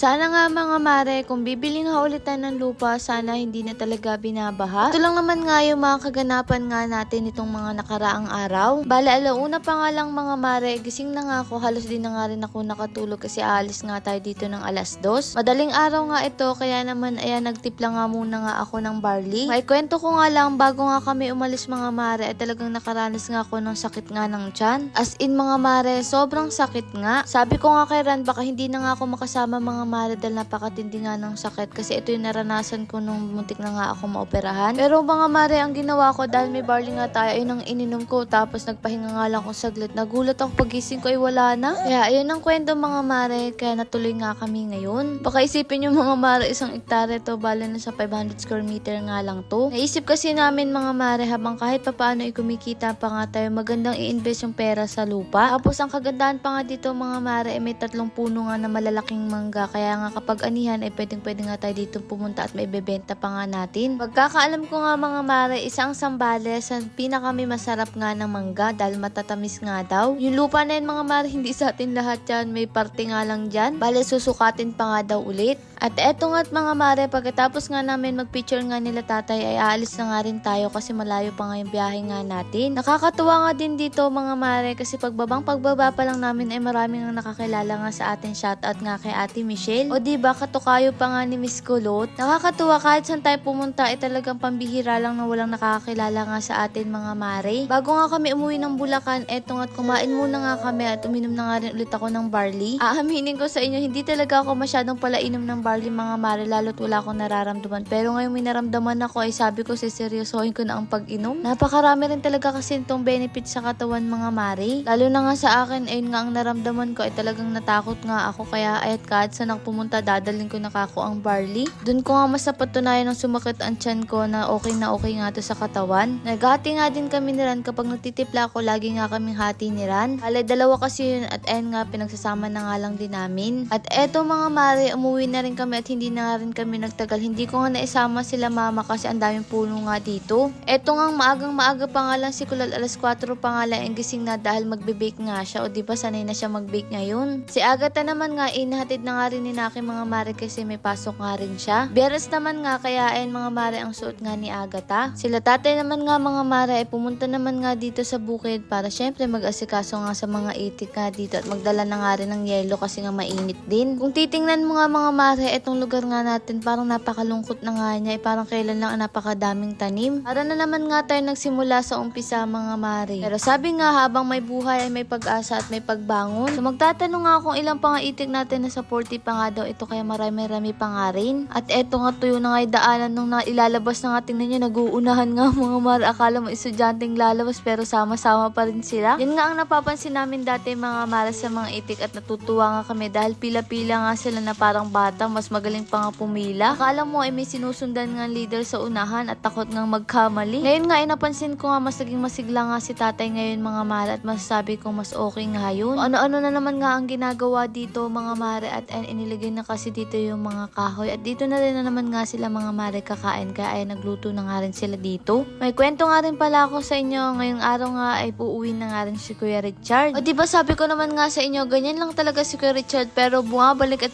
Sana nga mga mare, kung bibili nga ulit tayo ng lupa, sana hindi na talaga binabaha. Ito lang naman nga yung mga kaganapan nga natin itong mga nakaraang araw. Bale, alauna pa nga lang mga mare, gising na nga ako, halos din na nga rin ako nakatulog kasi aalis nga tayo dito ng 2:00. Madaling araw nga ito, kaya naman ayan, nagtipla nga muna nga ako ng barley. May kwento ko nga lang, bago nga kami umalis mga mare, ay talagang nakaranas nga ako ng sakit nga ng tiyan. As in mga mare, sobrang sakit nga. Sabi ko nga kay Ran, baka hindi na nga ako makasama mga mare dahil napakatindi nga ng sakit, kasi ito yung naranasan ko nung muntik na nga ako maoperahan. Pero mga mare, ang ginawa ko dahil may barley nga tayo, ay nang ininom ko, tapos nagpahinga nga lang ako saglit. Nagulat ako pagising ko ay wala na. Kaya ayun ang kwento mga mare, kaya natuloy nga kami ngayon. Baka isipin yung mga mare, 1 hektare to, bale na sa 500 square meter nga lang to. Naisip kasi namin mga mare, habang kahit papaano kumikita pa nga tayo, magandang i-invest yung pera sa lupa. Tapos ang kagandahan pa nga dito mga mare, ay may 3 puno nga na malalaking mangga, kaya nga kapag anihan ay pwede nga tayo dito pumunta at may bebenta pa nga natin. Pagkakaalam ko nga mga mare, isang sambales ang pinakami masarap nga ng mangga dahil matatamis nga daw. Yung lupa na yun mga mare, hindi sa atin lahat yan, may parte nga lang dyan. Bale, susukatin pa nga daw ulit. At eto nga't mga mare, pagkatapos nga namin magpicture nga nila tatay, ay aalis na nga rin tayo kasi malayo pa nga yung biyahe nga natin. Nakakatuwa nga din dito mga mare, kasi pagbaba pa lang namin ay maraming nga nakakilala nga sa atin. Shoutout nga kay Ate Michelle. O diba, katukayo pa nga ni Miss Kulot. Nakakatuwa, kahit saan tayo pumunta ay talagang pambihira lang na walang nakakilala nga sa atin mga mare. Bago nga kami umuwi ng Bulacan, eto nga't kumain muna nga kami at uminom na nga rin ulit ako ng barley. Aaminin ko sa inyo, hindi talaga ako masyadong pala inom ng barley mga mare, lalo't wala akong nararamdaman. Pero ngayon may naramdaman ako, ay sabi ko seryosohin ko na ang pag-inom. Napakarami rin talaga kasi itong benefit sa katawan mga mare. Lalo na nga sa akin, ayun nga ang naramdaman ko ay talagang natakot nga ako, kaya ayat kahit saan ako pumunta, dadalhin ko na kako ang barley. Doon ko nga mas napatunayan ng sumakit ang tiyan ko na okay nga to sa katawan. Naghati nga din kami ni Ran, kapag nagtitipla ako, lagi nga kaming hati ni Ran. Alay, 2 kasi yun, at ayun nga, pinagsasama na nga lang din namin. At eto mga mare, umuwi na rin kami at hindi na rin kami nagtagal. Hindi ko nga naisama sila mama kasi ang daming puno nga dito. Eto nga, maaga pa nga lang si Kulal, 4:00 pa nga lang ang gising na dahil magbe-bake nga siya. O diba, sanay na siya mag-bake ngayon. Si Agatha naman nga, inahatid na nga rin ni Naki mga mare kasi may pasok nga rin siya. Beres naman nga, kaya ayun mga mare ang suot nga ni Agatha. Sila tatay naman nga mga mare ay pumunta naman nga dito sa bukid para syempre mag-asikaso nga sa mga itik nga dito at magdala na nga rin ng yelo kasi nga mainit din. Kung titingnan mo nga mga mare, etong lugar nga natin parang napakalungkot na nga niya, parang kailan lang napakadaming tanim. Para na naman nga tayo nagsimula sa umpisa mga mare. Pero sabi nga, habang may buhay ay may pag-asa at may pagbangon. So magtatanong nga kung ilang pa nga itik natin na sa 40 pa nga daw ito, kaya marami pa nga rin. At eto nga, tuyo na nga yung daanan nung ilalabas na nga, tingnan nyo, naguunahan nga mga mare. Akala mo estudyanteng lalabas pero sama-sama pa rin sila. Yan nga ang napapansin namin dati mga mare sa mga itik, at natutuwa nga kami dahil pila-pila nga sila na parang bata, mas magaling pa nga pumila. Akala mo ay may sinusundan nga leader sa unahan at takot nga magkamali. Ngayon nga ay napansin ko nga mas naging masigla nga si tatay ngayon mga mare, at masasabi ko mas okay nga yun. Ano-ano na naman nga ang ginagawa dito mga mare, at inilagay na kasi dito yung mga kahoy, at dito na rin na naman nga sila mga mare kakain, kaya ay nagluto na nga rin sila dito. May kwento nga rin pala ako sa inyo. Ngayong araw nga ay uuwi na nga rin si Kuya Richard. O diba sabi ko naman nga sa inyo, ganyan lang talaga si Kuya Richard, pero bumabalik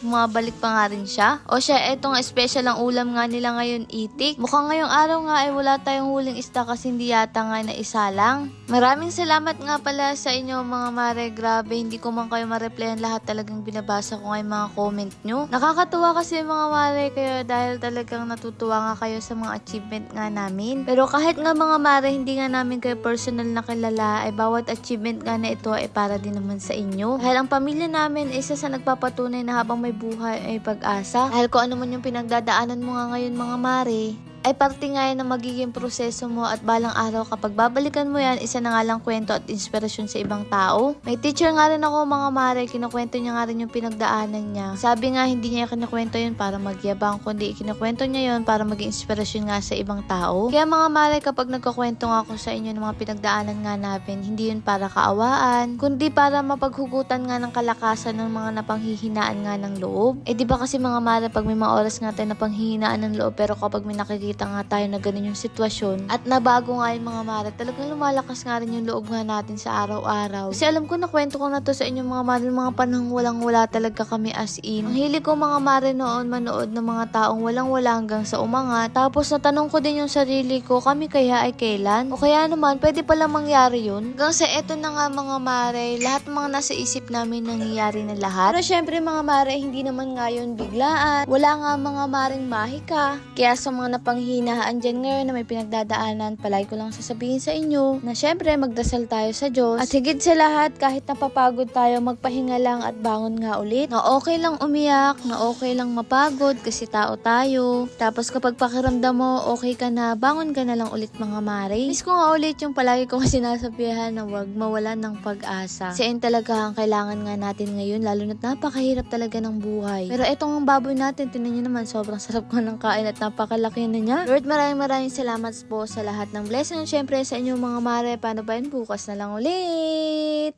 pa nga rin siya. O siya, eto nga special ang ulam nga nila ngayon, itik. Mukhang ngayong araw nga ay wala tayong huling isda kasi hindi yata nga na isa lang. Maraming salamat nga pala sa inyo mga mare, grabe, hindi ko man kayo ma-replyan lahat, talagang binabasa ko nga yung mga comment nyo. Nakakatuwa kasi mga mare kayo dahil talagang natutuwa nga kayo sa mga achievement nga namin. Pero kahit nga mga mare, hindi nga namin kayo personal na kilala, ay bawat achievement nga na ito ay para din naman sa inyo. Dahil ang pamilya namin ay isa sa nagpapatunay na habang may buhay ay pag-asa. Dahil kung ano man yung pinagdadaanan mo nga ngayon mga mare, ay parte nga yan na magiging proseso mo, at balang araw kapag babalikan mo yan, isa na nga lang kwento at inspirasyon sa ibang tao. May teacher nga rin ako mga mare, kinukwento niya nga rin yung pinagdaanan niya. Sabi nga, hindi niya kinukwento yun para magyabang, kundi kinukwento niya yun para maging inspirasyon nga sa ibang tao. Kaya mga mare, kapag nagkakwento nga ako sa inyo ng mga pinagdaanan nga namin, hindi yun para kaawaan, kundi para mapaghugutan nga ng kalakasan ng mga napanghihinaan nga ng loob. Eh di ba kasi mga mare, pag may mga oras nga tayo napanghihinaan ng loob, pero kapag may nakikita nakakita nga tayo na ganun yung sitwasyon at nabago nga yung mga mare, talagang lumalakas nga rin yung loob nga natin sa araw-araw. Kasi alam ko na kwento ko na to sa inyo mga mare, mga panahong walang-wala talaga kami as in. Ang hilig ko mga mare noon manood ng mga taong walang-wala hanggang sa umangat. Tapos natanong ko din yung sarili ko, kami kaya ay kailan? O kaya naman, pwede pala mangyari yun? Hanggang sa eto na nga mga mare, lahat ng mga nasa isip namin nangyayari na lahat. Pero syempre mga mare, hindi naman nga yun biglaan. Wala nga mga maring mahika. Kaya sa mga napanghinahaan dyan ngayon na may pinagdadaanan, palagi ko lang sasabihin sa inyo na syempre magdasal tayo sa Diyos. At higit sa lahat, kahit napapagod tayo, magpahinga lang at bangon nga ulit. Na okay lang umiyak, na okay lang mapagod kasi tao tayo. Tapos kapag pakiramdam mo, okay ka na, bangon ka na lang ulit mga mare. Miss ko nga ulit yung palagi kong sinasabihan na wag mawalan ng pag-asa. Kasi yun talaga ang kailangan nga natin ngayon, lalo na't napakahirap talaga ng buhay. Pero etong baboy natin, tinan nyo naman, sobrang sarap ko ng kain at napakalaki na niya. Lord, maraming salamat po sa lahat ng blessing. Syempre sa inyo mga mare, paano ba yun? Bukas na lang ulit!